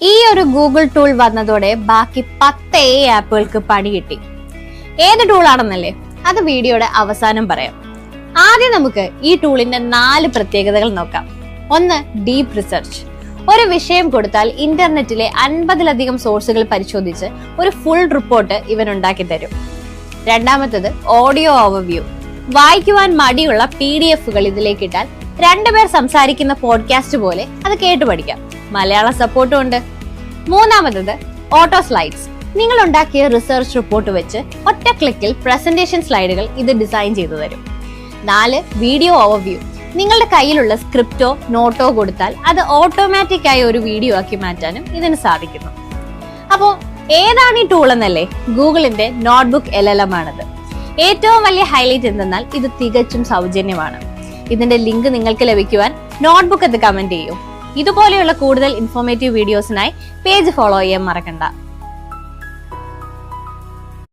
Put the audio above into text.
ഈ ഒരു Google tool വന്നതോടെ ബാക്കി 10 ആപ്പുകൾക്ക് പണി കിട്ടി. ഏത് ടൂളാണെന്നല്ലേ, അത് വീഡിയോയുടെ അവസാനം പറയാം. ആദ്യം നമുക്ക് ഈ ടൂളിന്റെ 4 പ്രത്യേകതകൾ നോക്കാം. 1. Deep research. ഒരു വിഷയം കൊടുത്താൽ ഇന്റർനെറ്റിലെ 50-ലധികം സോഴ്സുകൾ പരിശോധിച്ച് ഒരു ഫുൾ റിപ്പോർട്ട് ഇവൻ ഉണ്ടാക്കി തരും. രണ്ടാമത്തത് ഓഡിയോ ഓവർവ്യൂ. വായിക്കുവാൻ മടിയുള്ള PDF-കൾ ഇതിലേക്ക് ഇട്ടാൽ 2 പേർ സംസാരിക്കുന്ന പോഡ്കാസ്റ്റ് പോലെ അത് കേട്ടു പഠിക്കാം. മലയാള സപ്പോർട്ടും ഉണ്ട്. മൂന്നാമത്തത് ഓട്ടോ സ്ലൈഡ്സ്. നിങ്ങൾ ഉണ്ടാക്കിയ റിസർച്ച് റിപ്പോർട്ട് വെച്ച് ഒറ്റ ക്ലിക്കിൽ പ്രസന്റേഷൻ സ്ലൈഡുകൾ ഇത് ഡിസൈൻ ചെയ്തു തരും. 4. Video overview. നിങ്ങളുടെ കയ്യിലുള്ള സ്ക്രിപ്റ്റോ നോട്ടോ കൊടുത്താൽ അത് ഓട്ടോമാറ്റിക് ആയി ഒരു വീഡിയോ ആക്കി മാറ്റാനും ഇതിന് സാധിക്കുന്നു. അപ്പോ ഏതാണ് ഈ ടൂൾ എന്നല്ലേ? ഗൂഗിളിന്റെ നോട്ട്ബുക്ക് LLM ആണിത്. ഏറ്റവും വലിയ ഹൈലൈറ്റ് എന്തെന്നാൽ ഇത് തികച്ചും സൗജന്യമാണ്. ഇതിന്റെ ലിങ്ക് നിങ്ങൾക്ക് ലഭിക്കുവാൻ നോട്ട്ബുക്ക് എന്ന് കമന്റ് ചെയ്യൂ. ഇതുപോലെയുള്ള കൂടുതൽ ഇൻഫോർമേറ്റീവ് വീഡിയോസിനായി പേജ് ഫോളോ ചെയ്യാൻ മറക്കണ്ട.